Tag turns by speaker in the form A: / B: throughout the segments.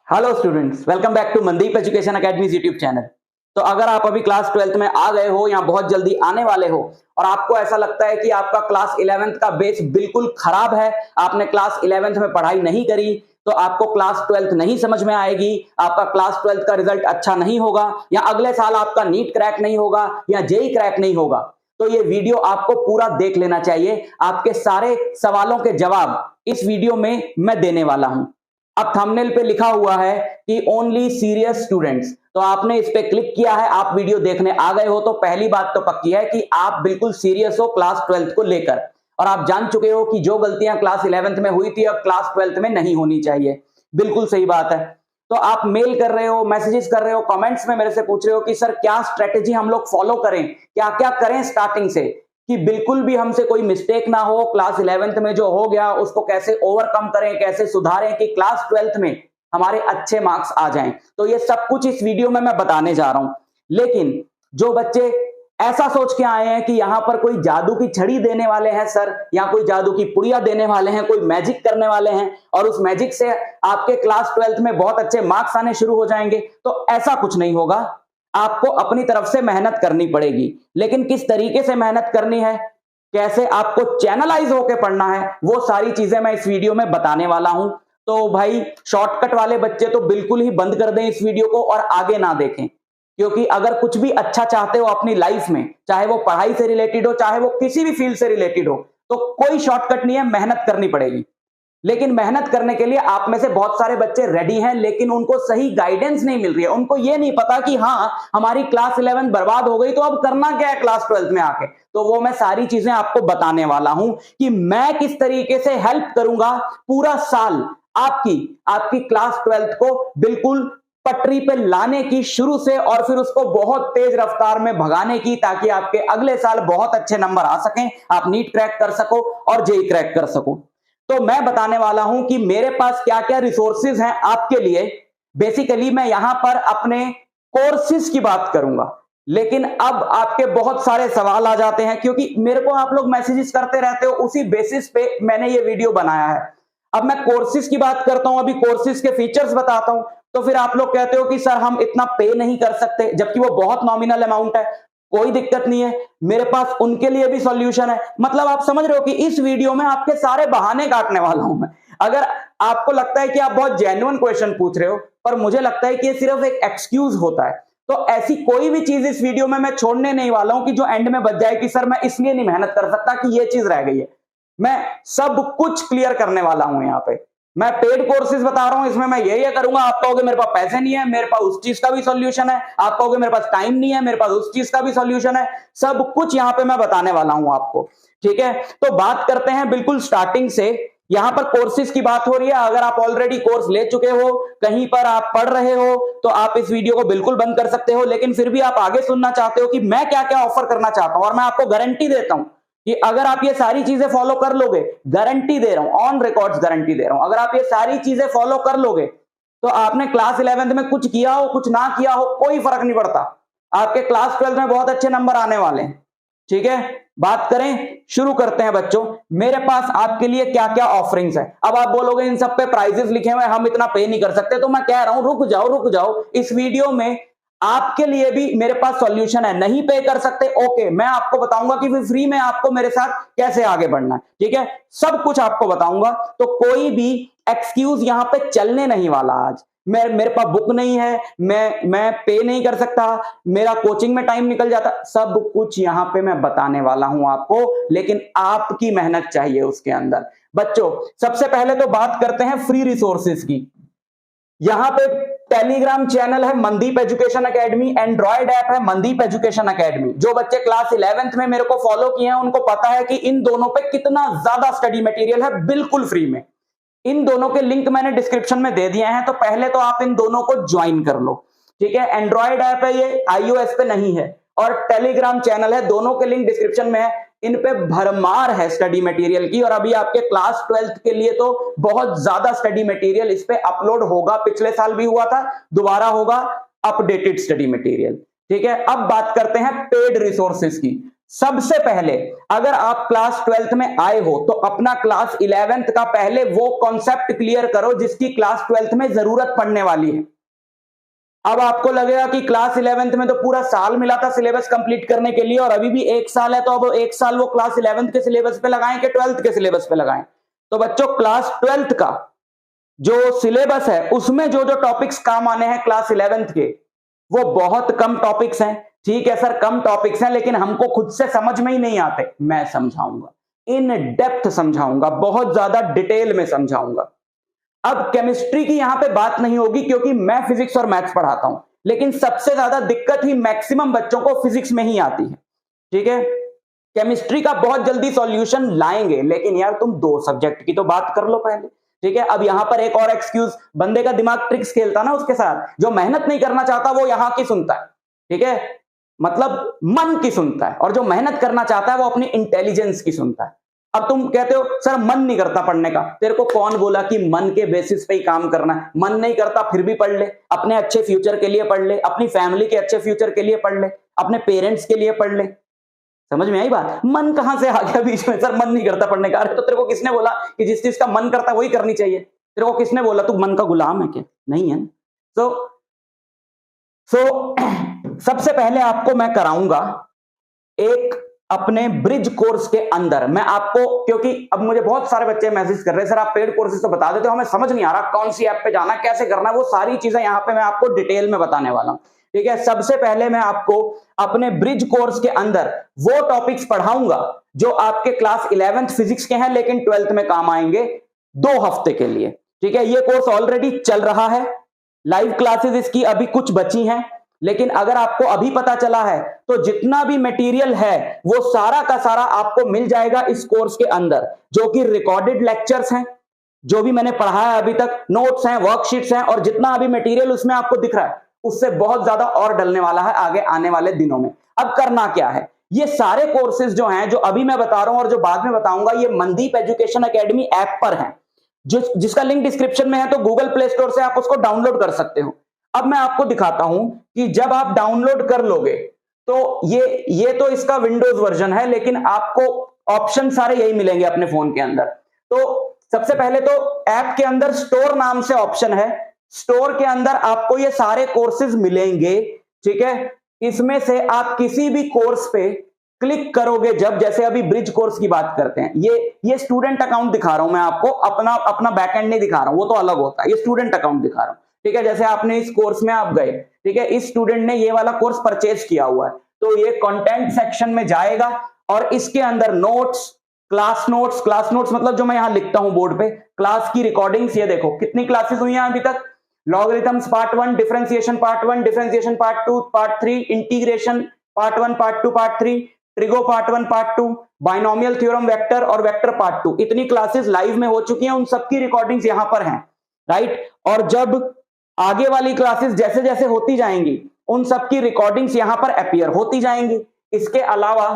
A: Hello students, welcome back to Mandeep education academy YouTube channel. तो अगर आप अभी क्लास 12th में आ गए हो या बहुत जल्दी आने वाले हो और आपको ऐसा लगता है कि आपका क्लास 11th का बेस बिल्कुल खराब है, आपने क्लास 11th में पढ़ाई नहीं करी, तो आपको क्लास 12th नहीं समझ में आएगी, आपका क्लास 12th का रिजल्ट अच्छा नहीं होगा या अगले साल आपका नीट क्रैक नहीं होगा या जेई क्रैक नहीं होगा, तो ये वीडियो आपको पूरा देख लेना चाहिए। आपके सारे सवालों के जवाब इस वीडियो में मैं देने वाला हूं। अब थंबनेल पे लिखा हुआ है कि ओनली सीरियस स्टूडेंट्स, तो आपने इस पे क्लिक किया है, आप वीडियो देखने आ गए हो, तो पहली बात तो पक्की है कि आप बिल्कुल सीरियस हो क्लास 12th को लेकर और आप जान चुके हो कि जो गलतियां क्लास 11th में हुई थी अब क्लास 12th में नहीं होनी चाहिए। बिल्कुल सही बात है। तो आप मेल कर रहे हो, मैसेजेस कर रहे हो, कमेंट्स में मेरे से पूछ रहे हो कि सर क्या स्ट्रेटेजी हम लोग फॉलो करें, क्या क्या करें स्टार्टिंग से कि बिल्कुल भी हमसे कोई मिस्टेक ना हो, क्लास 11th में जो हो गया उसको कैसे ओवरकम करें, कैसे सुधारें कि क्लास 12th में हमारे अच्छे मार्क्स आ जाएं। तो ये सब कुछ इस वीडियो में मैं बताने जा रहा हूं। लेकिन जो बच्चे ऐसा सोच के आए हैं कि यहां पर कोई जादू की छड़ी देने वाले हैं सर, या कोई जादू की पुड़िया देने वाले हैं, कोई मैजिक करने वाले हैं और उस मैजिक से आपके क्लास 12th में बहुत अच्छे मार्क्स आने शुरू हो जाएंगे, तो ऐसा कुछ नहीं होगा। आपको अपनी तरफ से मेहनत करनी पड़ेगी, लेकिन किस तरीके से मेहनत करनी है, कैसे आपको चैनलाइज होकर पढ़ना है, वो सारी चीजें मैं इस वीडियो में बताने वाला हूं। तो भाई शॉर्टकट वाले बच्चे तो बिल्कुल ही बंद कर दें इस वीडियो को और आगे ना देखें, क्योंकि अगर कुछ भी अच्छा चाहते हो अपनी लाइफ में, चाहे वो पढ़ाई से रिलेटेड हो, चाहे वो किसी भी फील्ड से रिलेटेड हो, तो कोई शॉर्टकट नहीं है, मेहनत करनी पड़ेगी। लेकिन मेहनत करने के लिए आप में से बहुत सारे बच्चे रेडी हैं, लेकिन उनको सही गाइडेंस नहीं मिल रही है। उनको ये नहीं पता कि हाँ हमारी क्लास 11 बर्बाद हो गई, तो अब करना क्या है क्लास 12 में आके। तो वो मैं सारी चीजें आपको बताने वाला हूं कि मैं किस तरीके से हेल्प करूंगा पूरा साल आपकी आपकी क्लास 12 को बिल्कुल पटरी पे लाने की शुरू से, और फिर उसको बहुत तेज रफ्तार में भगाने की, ताकि आपके अगले साल बहुत अच्छे नंबर आ सकें, आप नीट क्रैक कर सको और जेई क्रैक कर सको। तो मैं बताने वाला हूं कि मेरे पास क्या क्या रिसोर्सेज हैं आपके लिए। बेसिकली मैं यहां पर अपने कोर्सेज की बात करूंगा, लेकिन अब आपके बहुत सारे सवाल आ जाते हैं, क्योंकि मेरे को आप लोग मैसेजेस करते रहते हो, उसी बेसिस पे मैंने ये वीडियो बनाया है। अब मैं कोर्सेज की बात करता हूं, अभी कोर्सेज के फीचर्स बताता हूं, तो फिर आप लोग कहते हो कि सर हम इतना पे नहीं कर सकते, जबकि वो बहुत नॉमिनल अमाउंट है। कोई दिक्कत नहीं है, मेरे पास उनके लिए भी सॉल्यूशन है। मतलब आप समझ रहे हो कि इस वीडियो में आपके सारे बहाने काटने वाला हूं मैं। अगर आपको लगता है कि आप बहुत जेन्युइन क्वेश्चन पूछ रहे हो, पर मुझे लगता है कि ये सिर्फ एक एक्सक्यूज होता है, तो ऐसी कोई भी चीज इस वीडियो में मैं छोड़ने नहीं वाला हूं कि जो एंड में बच जाए कि सर मैं इसलिए नहीं मेहनत कर सकता कि ये चीज रह गई है। मैं सब कुछ क्लियर करने वाला हूं यहाँ पे। मैं पेड कोर्सेज बता रहा हूं, इसमें मैं ये करूंगा, आप कहोगे मेरे पास पैसे नहीं है, मेरे पास उस चीज का भी सॉल्यूशन है, आप कहोगे मेरे पास टाइम नहीं है, मेरे पास उस चीज का भी सॉल्यूशन है। सब कुछ यहां पे मैं बताने वाला हूं आपको, ठीक है। तो बात करते हैं बिल्कुल स्टार्टिंग से। यहां पर कोर्सेज की बात हो रही है। अगर आप ऑलरेडी कोर्स ले चुके हो, कहीं पर आप पढ़ रहे हो, तो आप इस वीडियो को बिल्कुल बंद कर सकते हो। लेकिन फिर भी आप आगे सुनना चाहते हो कि मैं क्या क्या ऑफर करना चाहता हूं, और मैं आपको गारंटी देता हूं कि अगर आप ये सारी चीजें फॉलो कर लोगे, गारंटी दे रहा हूं, ऑन रिकॉर्ड्स गारंटी दे रहा हूं, अगर आप ये सारी चीजें फॉलो कर लोगे, तो आपने क्लास 11th में कुछ किया हो कुछ ना किया हो कोई फर्क नहीं पड़ता, आपके क्लास 12th में बहुत अच्छे नंबर आने वाले हैं, ठीक है। बात करें, शुरू करते हैं बच्चों। मेरे पास आपके लिए क्या क्या ऑफरिंग्स है। अब आप बोलोगे इन सब पे प्राइजेस लिखे हुए हैं, हम इतना पे नहीं कर सकते, तो मैं कह रहा हूं रुक जाओ, इस वीडियो में आपके लिए भी मेरे पास सॉल्यूशन है। नहीं पे कर सकते, ओके, मैं आपको बताऊंगा कि फ्री में आपको मेरे साथ कैसे आगे बढ़ना है, ठीक है। सब कुछ आपको बताऊंगा, तो कोई भी एक्सक्यूज यहां पे चलने नहीं वाला। आज मेरे पास बुक नहीं है, मैं पे नहीं कर सकता, मेरा कोचिंग में टाइम निकल जाता, सब कुछ यहां पे मैं बताने वाला हूं आपको, लेकिन आपकी मेहनत चाहिए उसके अंदर। बच्चों सबसे पहले तो बात करते हैं फ्री रिसोर्सेज की। यहां पे टेलीग्राम चैनल है Mandeep education academy, Android app है मनदीप एजुकेशन एकेडमी। जो बच्चे क्लास 11th में मेरे को फॉलो किए हैं उनको पता है कि इन दोनों पे कितना ज्यादा स्टडी मटेरियल है, बिल्कुल फ्री में। इन दोनों के लिंक मैंने डिस्क्रिप्शन में दे दिए हैं, तो पहले तो आप इन दोनों को ज्वाइन कर लो, ठीक है। एंड्रॉइड ऐप है ये, iOS पे नहीं है, और टेलीग्राम चैनल है, दोनों के लिंक डिस्क्रिप्शन में है। इन पे भरमार है स्टडी मटेरियल की, और अभी आपके क्लास 12th के लिए तो बहुत ज्यादा स्टडी मटेरियल इस पे अपलोड होगा। पिछले साल भी हुआ था, दोबारा होगा अपडेटेड स्टडी मटेरियल, ठीक है। अब बात करते हैं पेड रिसोर्सेज की। सबसे पहले अगर आप क्लास 12th में आए हो तो अपना क्लास 11th का पहले वो कॉन्सेप्ट क्लियर करो जिसकी क्लास 12th में जरूरत पड़ने वाली है। अब आपको लगेगा कि क्लास 11th में तो पूरा साल मिला था सिलेबस कंप्लीट करने के लिए और अभी भी 1 साल है, तो अब 1 साल वो क्लास 11th के सिलेबस पे लगाएं कि 12th के सिलेबस पे लगाएं। तो बच्चों क्लास 12th का जो सिलेबस है उसमें जो जो टॉपिक्स काम आने हैं क्लास 11th के, वो बहुत कम टॉपिक्स हैं। ठीक है सर, कम टॉपिक्स हैं लेकिन हमको खुद से समझ में ही नहीं आते। मैं समझाऊंगा, इन डेप्थ समझाऊंगा, बहुत ज्यादा डिटेल में समझाऊंगा। अब केमिस्ट्री की यहां पे बात नहीं होगी क्योंकि मैं फिजिक्स और मैथ्स पढ़ाता हूं, लेकिन सबसे ज्यादा दिक्कत ही मैक्सिमम बच्चों को फिजिक्स में ही आती है। ठीक है, केमिस्ट्री का बहुत जल्दी सॉल्यूशन लाएंगे, लेकिन यार तुम 2 सब्जेक्ट की तो बात कर लो पहले। ठीक है, अब यहां पर एक और एक्सक्यूज, बंदे का दिमाग ट्रिक्स खेलता ना उसके साथ, जो मेहनत नहीं करना चाहता वो यहां की सुनता है। ठीक है, मतलब मन की सुनता है, और जो मेहनत करना चाहता है वो अपनी इंटेलिजेंस की सुनता है। अब तुम कहते हो सर मन नहीं करता पढ़ने का, तेरे को कौन बोला कि मन के बेसिस पे ही काम करना है? मन नहीं करता फिर भी पढ़ ले, अपने अच्छे फ्यूचर के लिए पढ़ ले, अपनी फैमिली के अच्छे फ्यूचर के लिए पढ़ ले, अपने पेरेंट्स के लिए पढ़ ले। समझ में आई बात? मन कहां से आ गया बीच में? सर मन नहीं करता पढ़ने का। अरे तो तेरे को किसने बोला कि जिस चीज का मन करता है वही करनी चाहिए? तेरे को किसने बोला? तू मन का गुलाम है क्या? नहीं है। सबसे पहले आपको मैं कराऊंगा एक अपने ब्रिज कोर्स के अंदर, मैं आपको, क्योंकि अब मुझे बहुत सारे बच्चे मैसेज कर रहे हैं सर आप पेड कोर्सेज तो बता देते हो, हमें समझ नहीं आ रहा कौन सी ऐप पे जाना, कैसे करना है, वो सारी चीजें यहां पे मैं आपको डिटेल में बताने वाला हूं। ठीक है, सबसे पहले मैं आपको अपने ब्रिज कोर्स के अंदर वो टॉपिक्स पढ़ाऊंगा जो आपके क्लास 11th फिजिक्स के हैं लेकिन 12th में काम आएंगे 2 हफ्ते के लिए। ठीक है, ये कोर्स ऑलरेडी चल रहा है, लाइव क्लासेस इसकी अभी कुछ बची हैं, लेकिन अगर आपको अभी पता चला है तो जितना भी मटेरियल है वो सारा का सारा आपको मिल जाएगा इस कोर्स के अंदर, जो कि रिकॉर्डेड लेक्चर्स हैं, जो भी मैंने पढ़ाया अभी तक, नोट्स हैं, वर्कशीट्स हैं, और जितना अभी मटेरियल उसमें आपको दिख रहा है उससे बहुत ज्यादा और डलने वाला है आगे आने वाले दिनों में। अब करना क्या है, ये सारे कोर्सेज जो हैं, जो अभी मैं बता रहा हूं और जो बाद में बताऊंगा, ये मनदीप एजुकेशन एकेडमी ऐप पर है, जिसका लिंक डिस्क्रिप्शन में है, तो गूगल प्ले स्टोर से आप उसको डाउनलोड कर सकते हो। अब मैं आपको दिखाता हूं कि जब आप डाउनलोड कर लोगे तो ये तो इसका विंडोज वर्जन है, लेकिन आपको ऑप्शन सारे यही मिलेंगे अपने फोन के अंदर। तो सबसे पहले तो ऐप के अंदर स्टोर नाम से ऑप्शन है, स्टोर के अंदर आपको ये सारे कोर्सेज मिलेंगे। ठीक है, इसमें से आप किसी भी कोर्स पे क्लिक करोगे, जब जैसे अभी ब्रिज कोर्स की बात करते हैं, ये स्टूडेंट अकाउंट दिखा रहा हूं मैं आपको, अपना बैकएंड नहीं दिखा रहा हूं, वो तो अलग होता है, ये स्टूडेंट अकाउंट दिखा रहा हूं। ठीक है, जैसे आपने इस कोर्स में आप गए, ठीक है, इस स्टूडेंट ने ये वाला कोर्स परचेज किया हुआ है, तो ये कंटेंट सेक्शन में जाएगा और इसके अंदर नोट्स, क्लास नोट्स मतलब जो मैं यहां लिखता हूं बोर्ड पे, क्लास की रिकॉर्डिंग्स, ये देखो कितनी क्लासेस हुई हैं अभी तक, logarithms part 1, differentiation part 1, differentiation part 2, part 3, integration part 1, part 2, part 3, trigo part 1, part 2, binomial theorem vector और वेक्टर पार्ट 2, इतनी क्लासेस लाइव में हो चुकी हैं, उन सबकी रिकॉर्डिंग्स यहां पर हैं, राइट। और जब आगे वाली क्लासेस जैसे जैसे होती जाएंगी उन सबकी रिकॉर्डिंग्स यहां पर अपीयर होती जाएंगी। इसके अलावा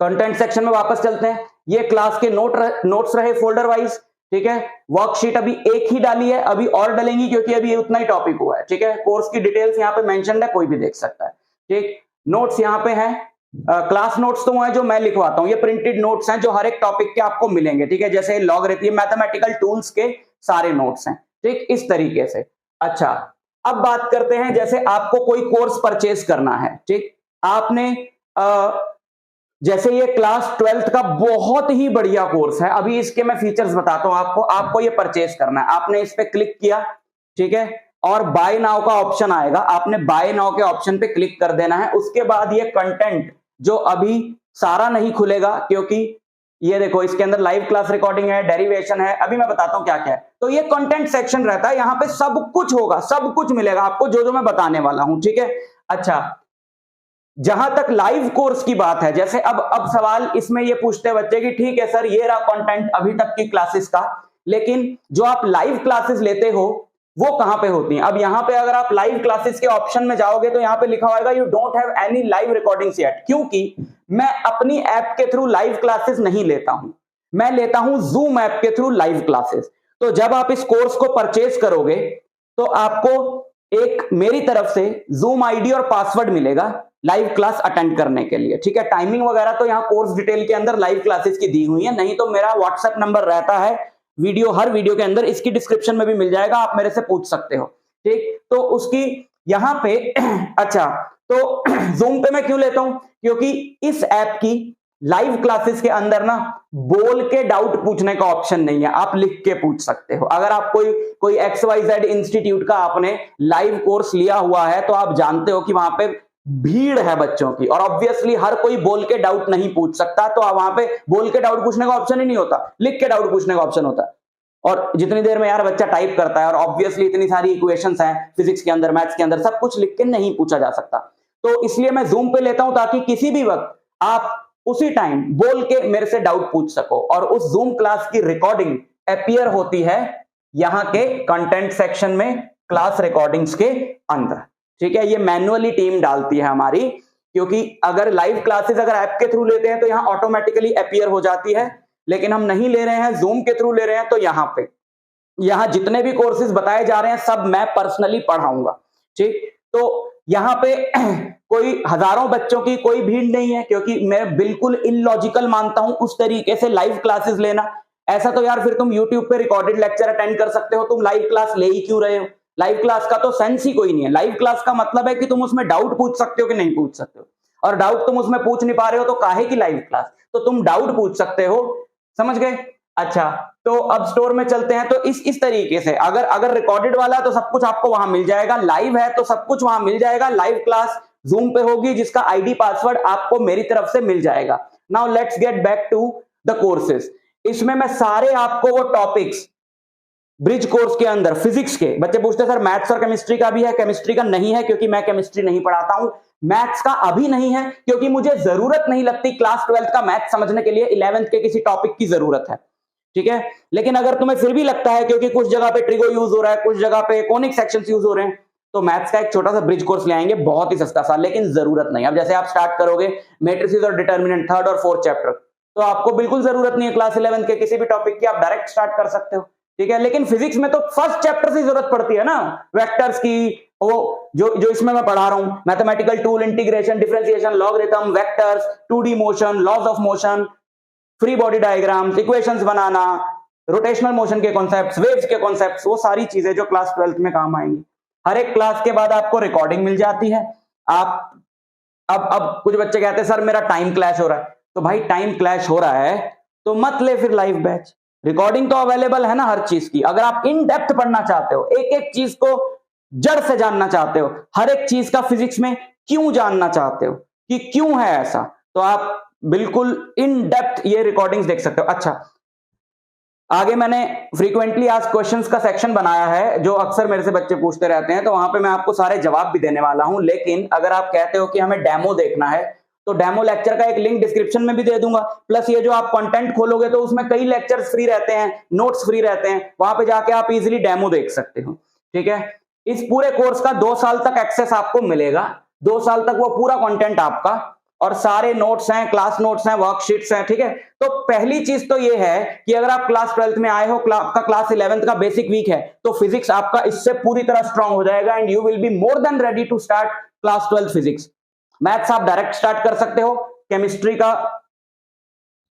A: कंटेंट सेक्शन में वापस चलते हैं, ये क्लास के नोट्स रहे फोल्डर वाइज। ठीक है, वर्कशीट अभी एक ही डाली है, अभी और डलेंगी क्योंकि अभी उतना ही टॉपिक हुआ है। ठीक है, कोर्स की डिटेल्स यहाँ पे मेंशन्ड है, कोई भी देख सकता है। ठीक, नोट्स यहाँ पे हैं, क्लास नोट्स तो वो है जो मैं लिखवाता हूँ, ये प्रिंटेड नोट्स हैं जो हर एक टॉपिक के आपको मिलेंगे। ठीक है, जैसे लॉगरिथम, मैथमेटिकल टूल्स के सारे नोट्स हैं। ठीक, इस तरीके से। अच्छा, अब बात करते हैं, जैसे आपको कोई कोर्स परचेज करना है, ठीक, आपने जैसे ये क्लास 12th का बहुत ही बढ़िया कोर्स है, अभी इसके मैं फीचर्स बताता हूं आपको ये परचेज करना है, आपने इस पे क्लिक किया, ठीक है, और बाय नाउ का ऑप्शन आएगा, आपने बाय नाउ के ऑप्शन पे क्लिक कर देना है। उसके बाद ये कंटेंट जो अभी सारा नहीं खुलेगा, क्योंकि ये देखो इसके अंदर लाइव क्लास रिकॉर्डिंग है, डेरिवेशन है, अभी मैं बताता हूं क्या क्या है। तो ये कंटेंट सेक्शन रहता है, यहां पे सब कुछ होगा, सब कुछ मिलेगा आपको जो जो मैं बताने वाला हूं। ठीक है, अच्छा, जहां तक लाइव कोर्स की बात है, जैसे अब सवाल इसमें ये पूछते हैं बच्चे कि ठीक है सर ये रहा कंटेंट अभी तक की क्लासेस का, लेकिन जो आप लाइव क्लासेस लेते हो वो कहां पे होती हैं। अब यहां पे अगर आप लाइव क्लासेस के ऑप्शन में जाओगे तो यहां पे लिखा होगा you don't have any live recordings yet, क्योंकि मैं अपनी ऐप के थ्रू लाइव क्लासेस नहीं लेता हूं, मैं लेता हूं जूम ऐप के थ्रू लाइव क्लासेस। तो जब आप इस कोर्स को परचेज करोगे तो आपको एक मेरी तरफ से जूम आईडी और पासवर्ड मिलेगा, लाइव क्लास अटेंड करने के लिए। ठीक है, टाइमिंग वगैरह तो यहाँ कोर्स डिटेल के अंदर लाइव क्लासेस की दी हुई है, नहीं तो मेरा व्हाट्सएप नंबर रहता है हर वीडियो के अंदर, इसकी डिस्क्रिप्शन में भी मिल जाएगा, आप मेरे से पूछ सकते हो। ठीक, तो उसकी यहाँ पे अच्छा, तो जूम पे मैं क्यों लेता हूं, क्योंकि इस ऐप की लाइव क्लासेस के अंदर ना बोल के डाउट पूछने का ऑप्शन नहीं है, आप लिख के पूछ सकते हो। अगर आप कोई XYZ इंस्टीट्यूट का आपने लाइव कोर्स लिया हुआ है तो आप जानते हो कि वहां पे भीड़ है बच्चों की, और ऑब्वियसली हर कोई बोल के डाउट नहीं पूछ सकता, तो वहां पे बोल के डाउट पूछने का ऑप्शन ही नहीं होता, लिख के डाउट पूछने का ऑप्शन होता है। और जितनी देर में यार बच्चा टाइप करता है, और ऑब्वियसली इतनी सारी इक्वेशंस हैं फिजिक्स के अंदर, मैथ्स के अंदर, सब कुछ लिख के नहीं पूछा जा सकता। तो इसलिए मैं जूम पे लेता हूं ताकि किसी भी वक्त आप उसी टाइम बोल के मेरे से डाउट पूछ सको। और उस जूम क्लास की रिकॉर्डिंग अपीयर होती है यहां के कंटेंट सेक्शन में, क्लास रिकॉर्डिंग्स के अंदर। ठीक है, ये मैन्युअली टीम डालती है हमारी, क्योंकि अगर लाइव क्लासेस अगर ऐप के थ्रू लेते हैं तो यहां ऑटोमेटिकली अपीयर हो जाती है, लेकिन हम नहीं ले रहे हैं, जूम के थ्रू ले रहे हैं, तो यहां जितने भी कोर्सेज बताए जा रहे हैं सब मैं पर्सनली पढ़ाऊंगा। ठीक, तो यहां पे कोई हजारों बच्चों की कोई भीड़ नहीं है, क्योंकि मैं बिल्कुल इलॉजिकल मानता हूं उस तरीके से लाइव क्लासेस लेना। ऐसा तो यार फिर तुम यूट्यूब पे रिकॉर्डेड लेक्चर अटेंड कर सकते हो, तुम लाइव क्लास ले ही क्यों रहे हो? लाइव क्लास का तो सेंस ही कोई नहीं है। लाइव क्लास का मतलब है कि तुम उसमें डाउट पूछ सकते हो कि नहीं पूछ सकते हो, और डाउट तुम उसमें पूछ नहीं पा रहे हो तो काहे की लाइव क्लास? तो तुम डाउट पूछ सकते हो, समझ गए? अच्छा, तो अब स्टोर में चलते हैं। तो इस तरीके से अगर रिकॉर्डेड वाला है तो सब कुछ आपको वहां मिल जाएगा, लाइव है तो सब कुछ वहां मिल जाएगा। लाइव क्लास जूम पे होगी जिसका आईडी पासवर्ड आपको मेरी तरफ से मिल जाएगा। Now let's get back to the courses. इसमें मैं सारे आपको वो टॉपिक्स ब्रिज कोर्स के अंदर, फिजिक्स के बच्चे पूछते हैं सर मैथ्स और केमिस्ट्री का भी है? केमिस्ट्री का नहीं है क्योंकि मैं केमिस्ट्री नहीं पढ़ाता हूं। मैथ्स का अभी नहीं है क्योंकि मुझे जरूरत नहीं लगती क्लास 12th का मैथ्स समझने के लिए, 11th के किसी टॉपिक की जरूरत है। ठीक है, लेकिन अगर तुम्हें फिर भी लगता है क्योंकि कुछ जगह पे ट्रिगो यूज हो रहा है, कुछ जगह पे कोनिक सेक्शंस यूज हो रहे हैं, तो मैथ्स का एक छोटा सा ब्रिज कोर्स ले आएंगे, बहुत ही सस्ता सा, लेकिन जरूरत नहीं। अब जैसे आप स्टार्ट करोगे मैट्रिसेस और डिटर्मिनेंट 3rd और 4th चैप्टर, तो आपको बिल्कुल जरूरत नहीं है क्लास 11th के किसी भी टॉपिक की, आप डायरेक्ट स्टार्ट कर सकते हो। ठीक है, लेकिन फिजिक्स में तो फर्स्ट चैप्टर से जरूरत पड़ती है ना, वेक्टर्स की, वो जो इसमें मैं पढ़ा रहा हूं, mathematical tool, integration, differentiation, logarithm, vectors, 2D motion, laws of motion, free body diagrams, equations बनाना, रोटेशनल मोशन के कॉन्सेप्ट्स, वेव्स के कॉन्सेप्ट्स, वो सारी चीजें जो क्लास 12th में काम आएंगी। हर एक क्लास के बाद आपको रिकॉर्डिंग मिल जाती है। आप अब कुछ बच्चे कहते हैं सर मेरा टाइम क्लैश हो रहा है, तो भाई टाइम क्लैश हो रहा है तो मत ले फिर लाइव बैच, रिकॉर्डिंग तो अवेलेबल है ना हर चीज की। अगर आप इन डेप्थ पढ़ना चाहते हो, एक एक चीज को जड़ से जानना चाहते हो, हर एक चीज का फिजिक्स में क्यों जानना चाहते हो कि क्यों है ऐसा, तो आप बिल्कुल इन डेप्थ ये रिकॉर्डिंग्स देख सकते हो। अच्छा, आगे मैंने फ्रीक्वेंटली आस्क्ड क्वेश्चंस का सेक्शन बनाया है जो अक्सर मेरे से बच्चे पूछते रहते हैं, तो वहां पे मैं आपको सारे जवाब भी देने वाला हूं। लेकिन अगर आप कहते हो कि हमें डेमो देखना है, तो डेमो लेक्चर का एक लिंक डिस्क्रिप्शन में भी दे दूंगा, प्लस ये जो आप कंटेंट खोलोगे तो उसमें कई लेक्चर्स फ्री रहते हैं, नोट्स फ्री रहते हैं, वहां पे जाके आप इजीली डेमो देख सकते हो। ठीक है, इस पूरे कोर्स का 2 साल तक एक्सेस आपको मिलेगा, 2 साल तक वो पूरा कंटेंट आपका, और सारे नोट्स हैं, क्लास नोट्स हैं, वर्कशीट्स हैं। ठीक है, तो पहली चीज तो ये है कि अगर आप क्लास 12th में आए हो, आपका क्लास 11th का बेसिक वीक है, तो फिजिक्स आपका इससे पूरी तरह स्ट्रांग हो जाएगा, and you will be more than ready to start class 12th physics. Maths आप डायरेक्ट स्टार्ट कर सकते हो, केमिस्ट्री का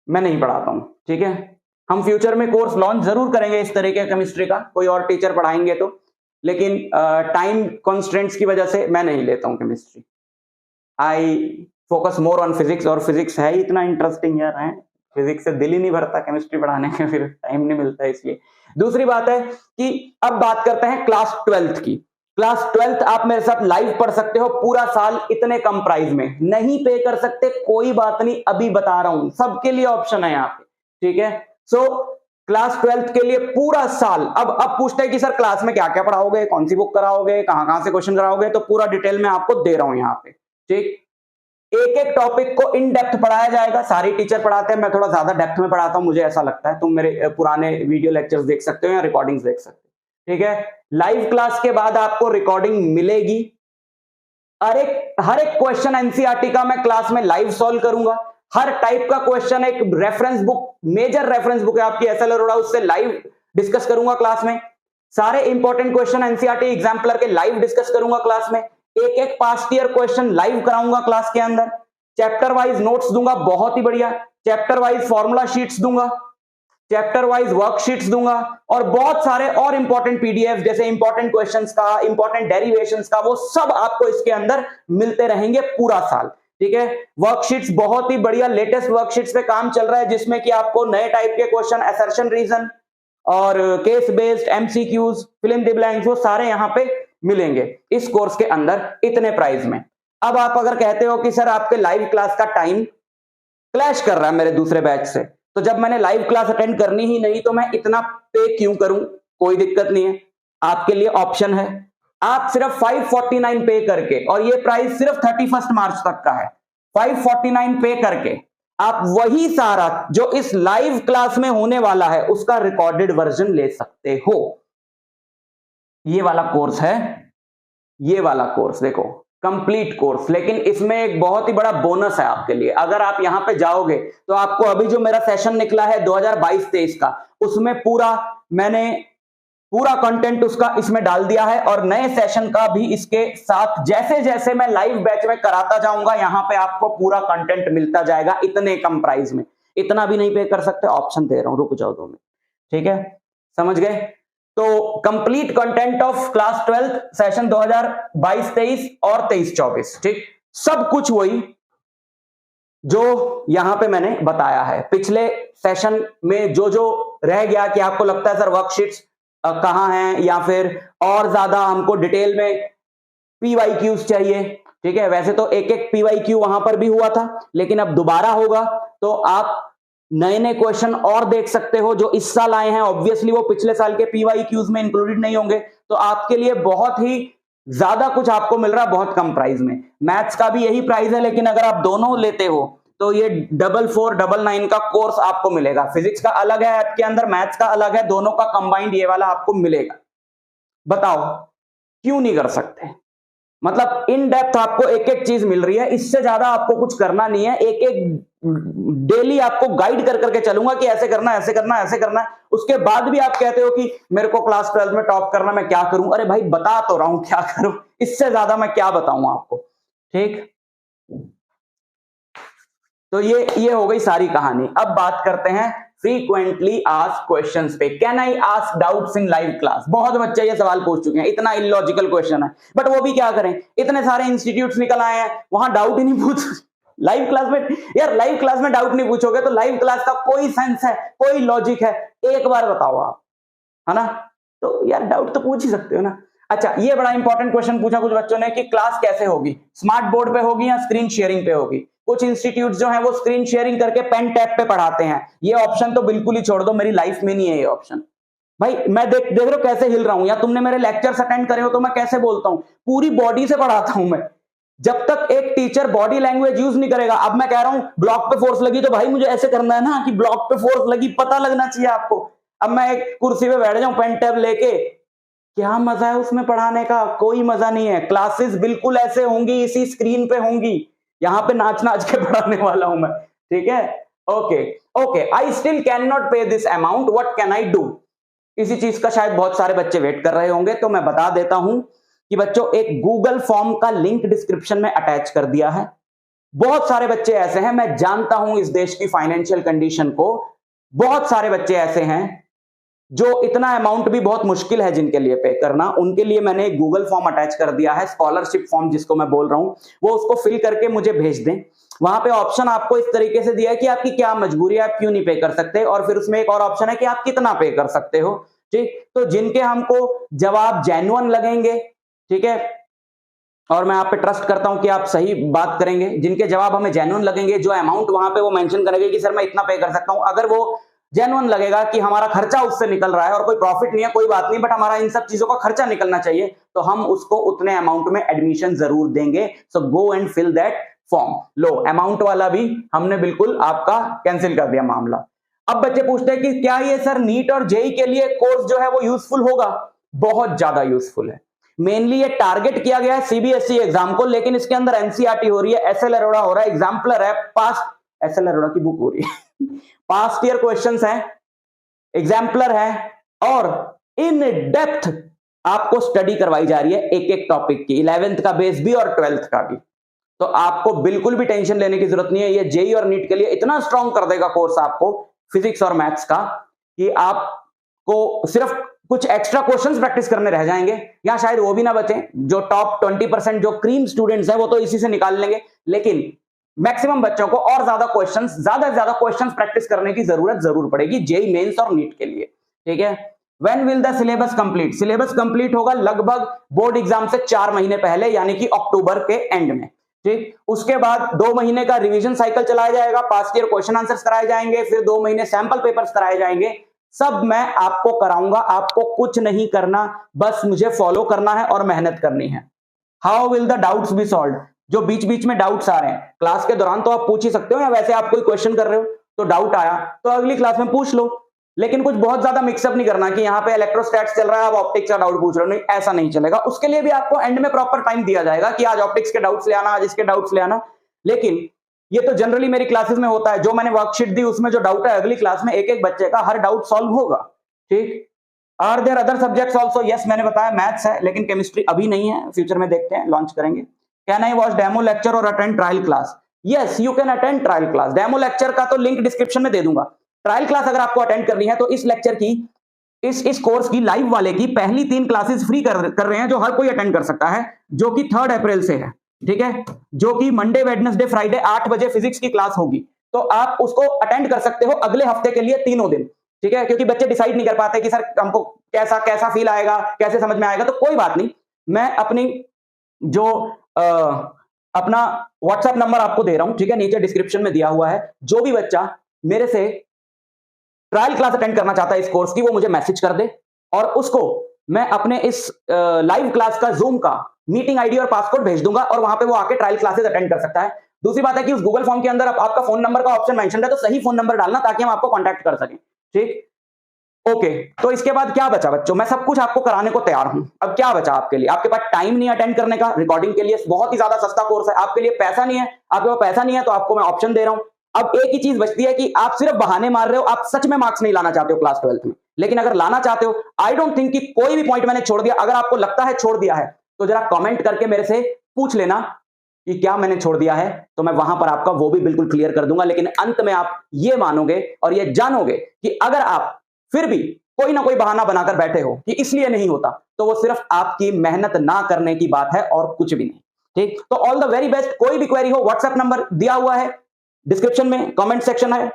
A: मैं नहीं पढ़ाता हूं। ठीक है, हम फ्यूचर में कोर्स लॉन्च जरूर करेंगे इस तरह के केमिस्ट्री का, कोई और टीचर पढ़ाएंगे तो, लेकिन टाइम कॉन्स्ट्रेंट्स की वजह से मैं नहीं लेता हूं chemistry. I focus more on physics, और फिजिक्स है ही इतना इंटरेस्टिंग यार, है फिजिक्स से दिल ही नहीं भरता केमिस्ट्री पढ़ाने का, फिर टाइम नहीं मिलता इसलिए। दूसरी बात है कि अब बात करते हैं क्लास 12th की। क्लास 12th आप मेरे साथ लाइव पढ़ सकते हो पूरा साल इतने कम प्राइस में, नहीं पे कर सकते कोई बात नहीं, अभी बता रहा हूं, सबके लिए ऑप्शन है यहाँ पे। ठीक है, सो क्लास 12th के लिए पूरा साल। अब पूछते हैं कि सर क्लास में क्या क्या पढ़ाओगे, कौन सी बुक कराओगे, कहां से क्वेश्चन कराओगे, तो पूरा डिटेल में आपको दे रहा हूं यहाँ पे। ठीक, एक एक टॉपिक को इन डेप्थ पढ़ाया जाएगा, सारी टीचर पढ़ाते हैं, मैं थोड़ा ज्यादा डेप्थ में पढ़ाता हूं, मुझे ऐसा लगता है। तुम मेरे पुराने वीडियो लेक्चर्स देख सकते हो या रिकॉर्डिंग्स देख सकते हो। ठीक है, लाइव क्लास के बाद आपको रिकॉर्डिंग मिलेगी, हर एक क्वेश्चन एनसीईआरटी का मैं क्लास में लाइव सॉल्व करूंगा। हर टाइप का क्वेश्चन एक reference book, major reference book है आपकी एसएल अरोड़ा, उससे लाइव डिस्कस करूंगा क्लास में। सारे इंपॉर्टेंट क्वेश्चन एनसीईआरटी एग्जाम्पलर के लाइव डिस्कस करूंगा क्लास में। एक एक पास्ट ईयर क्वेश्चन लाइव कराऊंगा क्लास के अंदर, चैप्टर वाइज नोट्स दूंगा, बहुत ही बढ़िया, चैप्टर वाइज फॉर्मूला शीट्स दूंगा, चैप्टर वाइज वर्कशीट्स दूंगा, और बहुत सारे और इंपॉर्टेंट पीडीएफ जैसे इंपॉर्टेंट क्वेश्चंस का, इंपॉर्टेंट डेरिवेशंस का, वो सब आपको इसके अंदर मिलते रहेंगे पूरा साल। ठीक है, वर्कशीट्स बहुत ही बढ़िया लेटेस्ट वर्कशीट्स पे काम चल रहा है, जिसमें कि आपको नए टाइप के क्वेश्चन, असर्शन रीजन और case based, MCQs, fill in the blanks, वो सारे यहां पे मिलेंगे इस कोर्स के अंदर इतने प्राइस में। अब आप अगर कहते हो कि सर आपके लाइव क्लास का टाइम क्लैश कर रहा है मेरे दूसरे बैच से, तो जब मैंने लाइव क्लास अटेंड करनी ही नहीं तो मैं इतना पे क्यों करूं? कोई दिक्कत नहीं है, आपके लिए ऑप्शन है, आप सिर्फ 549 पे करके, और ये प्राइस सिर्फ 31 मार्च तक का है, 549 पे करके आप वही सारा जो इस लाइव क्लास में होने वाला है उसका रिकॉर्डेड वर्जन ले सकते हो। ये वाला कोर्स है, ये वाला कोर्स देखो, कंप्लीट कोर्स, लेकिन इसमें एक बहुत ही बड़ा बोनस है आपके लिए। अगर आप यहां पे जाओगे तो आपको अभी जो मेरा सेशन निकला है 2022-23 का, उसमें मैंने पूरा कंटेंट उसका इसमें डाल दिया है, और नए सेशन का भी इसके साथ जैसे जैसे मैं लाइव बैच में कराता जाऊंगा यहां पे आपको पूरा कंटेंट मिलता जाएगा इतने कम प्राइस में। इतना भी नहीं पे कर सकते, ऑप्शन दे रहा हूं, रुक जाओ 2 मिनट। ठीक है, समझ गए? तो complete content of class 12 session 2022-23 और 23-24, ठीक, सब कुछ वही जो यहां पे मैंने बताया है। पिछले सेशन में जो जो रह गया कि आपको लगता है सर वर्कशीट्स कहां हैं, या फिर और ज्यादा हमको डिटेल में पीवाईक्यूज चाहिए, ठीक है, वैसे तो एक एक पीवाईक्यू वहां पर भी हुआ था, लेकिन अब दोबारा होगा, तो आप नए नए क्वेश्चन और देख सकते हो जो इस साल आए हैं। ऑब्वियसली वो पिछले साल के पीवाईक्यूज में इंक्लूडेड नहीं होंगे, तो आपके लिए बहुत ही ज्यादा कुछ आपको मिल रहा है बहुत कम प्राइस में। मैथ्स का भी यही प्राइस है, लेकिन अगर आप दोनों लेते हो तो ये 4499 का कोर्स आपको मिलेगा। फिजिक्स का अलग है ऐप के अंदर, मैथ्स का अलग है, दोनों का कंबाइंड ये वाला आपको मिलेगा। बताओ क्यों नहीं कर सकते? मतलब इन डेप्थ आपको एक एक चीज मिल रही है, इससे ज्यादा आपको कुछ करना नहीं है। एक एक डेली आपको गाइड कर करके चलूंगा कि ऐसे करना, ऐसे करना, ऐसे करना है। उसके बाद भी आप कहते हो कि मेरे को क्लास 12 में टॉप करना, मैं क्या करूं? अरे भाई बता तो रहा हूं क्या करूं, इससे ज्यादा मैं क्या बताऊं आपको। ठीक, तो ये हो गई सारी कहानी। अब बात करते हैं फ्रीक्वेंटली आस्क्ड क्वेश्चंस पे। Can I ask doubts in live class? बहुत बच्चे ये सवाल पूछ चुके हैं, इतना इलॉजिकल क्वेश्चन है, बट वो भी क्या करें, इतने सारे इंस्टीट्यूट्स निकल आए हैं, वहां डाउट ही नहीं पूछ लाइव क्लास में। यार लाइव क्लास में डाउट नहीं पूछोगे तो लाइव क्लास का कोई सेंस है, कोई लॉजिक है? एक बार बताओ आप, है ना? तो यार डाउट तो पूछ ही सकते हो ना। अच्छा, ये बड़ा इंपॉर्टेंट क्वेश्चन पूछा कुछ बच्चों ने कि क्लास कैसे होगी, स्मार्ट बोर्ड पे होगी या स्क्रीन शेयरिंग पे होगी? कुछ इंस्टीट्यूट जो है वो स्क्रीन शेयरिंग करके पेन टैब पे पढ़ाते हैं। ये ऑप्शन तो बिल्कुल ही छोड़ दो, मेरी लाइफ में नहीं है ये ऑप्शन। भाई मैं देख रहे हो कैसे हिल रहा हूं, या तुमने मेरे लेक्चर्स अटेंड करे हो तो मैं कैसे बोलता हूं, पूरी बॉडी से पढ़ाता हूं मैं। जब तक एक टीचर बॉडी लैंग्वेज यूज नहीं करेगा, अब मैं कह रहा हूं ब्लॉक पे फोर्स लगी तो भाई मुझे ऐसे करना है ना कि ब्लॉक पे फोर्स लगी, पता लगना चाहिए आपको। अब मैं एक कुर्सी पे बैठ जाऊं पेन टैब लेके, क्या मजा है उसमें पढ़ाने का? कोई मजा नहीं है। क्लासेस बिल्कुल ऐसे होंगी, इसी स्क्रीन पे होंगी, यहां पे नाच नाच के पढ़ाने वाला हूं मैं। ठीक है, okay okay. I still can not pay this amount, what can I do? इसी चीज का शायद बहुत सारे बच्चे वेट कर रहे होंगे, तो मैं बता देता हूं कि बच्चों एक गूगल फॉर्म का लिंक डिस्क्रिप्शन में अटैच कर दिया है। बहुत सारे बच्चे ऐसे हैं, मैं जानता हूं इस देश की फाइनेंशियल कंडीशन को, बहुत सारे बच्चे ऐसे हैं जो इतना अमाउंट भी बहुत मुश्किल है जिनके लिए पे करना, उनके लिए मैंने एक गूगल फॉर्म अटैच कर दिया है, स्कॉलरशिप फॉर्म जिसको मैं बोल रहा हूं, वो उसको फिल करके मुझे भेज दें। वहां पे ऑप्शन आपको इस तरीके से दिया है कि आपकी क्या मजबूरी है, आप क्यों नहीं पे कर सकते, और फिर उसमें एक और ऑप्शन है कि आप कितना पे कर सकते हो। ठीक, तो जिनके हमको जवाब जेन्युइन लगेंगे, ठीक है, और मैं आप पे ट्रस्ट करता हूं कि आप सही बात करेंगे, जिनके जवाब हमें जेन्युइन लगेंगे, जो अमाउंट वहां पे वो मेंशन करेंगे कि सर मैं इतना पे कर सकता हूं, अगर वो जेन्युइन लगेगा कि हमारा खर्चा उससे निकल रहा है और कोई प्रॉफिट नहीं है, कोई बात नहीं, बट हमारा इन सब चीजों का खर्चा निकलना चाहिए, तो हम उसको उतने अमाउंट में एडमिशन जरूर देंगे। So go and fill that form. लो, अमाउंट वाला भी हमने बिल्कुल आपका कैंसिल कर दिया मामला। अब बच्चे पूछते हैं कि क्या ये सर नीट और जेई के लिए कोर्स जो है वो यूजफुल होगा? बहुत ज्यादा यूजफुल है। मेनली ये टारगेट किया गया है सीबीएसई एग्जाम को, लेकिन इसके अंदर एनसीईआरटी हो रही है, एसएल अरोड़ा हो रहा है, एग्जाम्पलर है, पास्ट एसएल अरोड़ा की बुक हो रही है पास्ट ईयर क्वेश्चंस हैं, एग्जाम्पलर है, और इन डेप्थ आपको स्टडी करवाई जा रही है एक एक टॉपिक की, 11th का बेस भी और 12th का भी। तो आपको बिल्कुल भी टेंशन लेने की जरूरत नहीं है। ये जेई और नीट के लिए इतना स्ट्रांग कर देगा कोर्स आपको फिजिक्स और मैथ्स का कि आपको सिर्फ कुछ एक्स्ट्रा क्वेश्चंस प्रैक्टिस करने रह जाएंगे, या शायद वो भी ना बचे। जो टॉप 20% जो क्रीम स्टूडेंट्स हैं वो तो इसी से निकाल लेंगे, लेकिन मैक्सिमम बच्चों को और ज्यादा क्वेश्चंस प्रैक्टिस करने की जरूरत जरूर पड़ेगी जेई मेंस और नीट के लिए। ठीक है। When will the syllabus complete? Syllabus complete होगा लगभग बोर्ड एग्जाम से 4 महीने पहले, यानी कि अक्टूबर के एंड में। ठीक। उसके बाद 2 महीने का रिवीजन साइकिल चलाया जाएगा, पास्ट ईयर क्वेश्चन आंसर्स कराए जाएंगे, फिर 2 महीने सैंपल पेपर्स कराए जाएंगे। सब मैं आपको कराऊंगा, आपको कुछ नहीं करना, बस मुझे फॉलो करना है और मेहनत करनी है। How will the doubts B solved? जो बीच बीच में डाउट्स आ रहे हैं क्लास के दौरान तो आप पूछ ही सकते हो, या वैसे आप कोई क्वेश्चन कर रहे हो तो डाउट आया तो अगली क्लास में पूछ लो, लेकिन कुछ बहुत ज्यादा मिक्सअप नहीं करना कि यहाँ पे इलेक्ट्रोस्टैट्स चल रहा है, आप ऑप्टिक्स का डाउट पूछ रहे हो, नहीं, ऐसा नहीं चलेगा। उसके लिए भी आपको एंड में प्रॉपर टाइम दिया जाएगा कि आज ऑप्टिक्स के डाउट्स ले आना, आज इसके डाउट्स ले आना। लेकिन ये तो जनरली मेरी क्लासेस में होता है, जो मैंने वर्कशीट दी उसमें जो डाउट है अगली क्लास में एक एक बच्चे का हर डाउट सॉल्व होगा। ठीक। Are there other subjects also? Yes, मैंने बताया मैथ्स है, लेकिन केमिस्ट्री अभी नहीं है, फ्यूचर में देखते हैं, लॉन्च करेंगे। Can I watch demo lecture और attend trial class? Yes, you can attend trial class. Demo lecture का तो लिंक डिस्क्रिप्शन में दे दूंगा। ट्रायल क्लास अगर आपको अटेंड करनी है तो इस लेक्चर की, इस कोर्स की लाइव वाले की पहली 3 क्लासेस फ्री कर रहे हैं, जो हर कोई अटेंड कर सकता है, जो कि 3 अप्रैल से है। ठीक है। जो कि मंडे, वेडनेसडे, फ्राइडे 8 बजे फिजिक्स की क्लास होगी, तो आप उसको अटेंड कर सकते हो अगले हफ्ते के लिए, 3 दिन। ठीक है। क्योंकि बच्चे डिसाइड नहीं कर पाते कि सर हमको कैसा फील आएगा, कैसे समझ में आएगा, तो कोई बात नहीं, मैं अपनी जो अपना व्हाट्सएप नंबर आपको दे रहा हूं, ठीक है, नीचे डिस्क्रिप्शन में दिया हुआ है। जो भी बच्चा मेरे से ट्रायल क्लास अटेंड करना चाहता है इस कोर्स की, वो मुझे मैसेज कर दे और उसको मैं अपने इस लाइव क्लास का जूम का मीटिंग आईडी और पासवर्ड भेज दूंगा, और वहां पे वो आके ट्रायल क्लासेस अटेंड कर सकता है। दूसरी बात है कि उस गूगल फॉर्म के अंदर आपका फोन नंबर का ऑप्शन मेंशन है, तो सही फोन नंबर डालना ताकि हम आपको कांटेक्ट कर सकें। ठीक। ओके। तो इसके बाद क्या बचा बच्चों? मैं सब कुछ आपको कराने को तैयार हूं। अब क्या बचा आपके लिए? आपके पास टाइम नहीं अटेंड करने का, रिकॉर्डिंग के लिए बहुत ही ज्यादा सस्ता कोर्स है। आपके लिए पैसा नहीं है, आपके पास पैसा नहीं है तो आपको मैं ऑप्शन दे रहा हूं। अब एक ही चीज बचती है कि आप सिर्फ बहाने मार रहे हो, आप सच में मार्क्स नहीं लाना चाहते हो क्लास 12th में। लेकिन अगर लाना चाहते हो, आई डोंट थिंक कि कोई भी पॉइंट मैंने छोड़ दिया। अगर आपको लगता है छोड़ दिया है तो जरा कमेंट करके मेरे से पूछ लेना कि क्या मैंने छोड़ दिया है, तो मैं वहां पर आपका वो भी बिल्कुल क्लियर कर दूंगा। लेकिन अंत में आप ये मानोगे और ये जानोगे कि अगर आप फिर भी कोई ना कोई बहाना बनाकर बैठे हो कि इसलिए नहीं होता, तो वो सिर्फ आपकी मेहनत ना करने की बात है और कुछ भी नहीं। ठीक। तो ऑल द वेरी बेस्ट। कोई भी क्वेरी हो, व्हाट्सएप नंबर दिया हुआ है डिस्क्रिप्शन में, कमेंट सेक्शन है,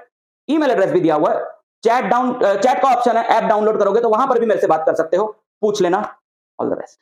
A: ईमेल एड्रेस भी दिया हुआ है, चैट का ऑप्शन है, ऐप डाउनलोड करोगे तो वहां पर भी मेरे से बात कर सकते हो, पूछ लेना। All the best.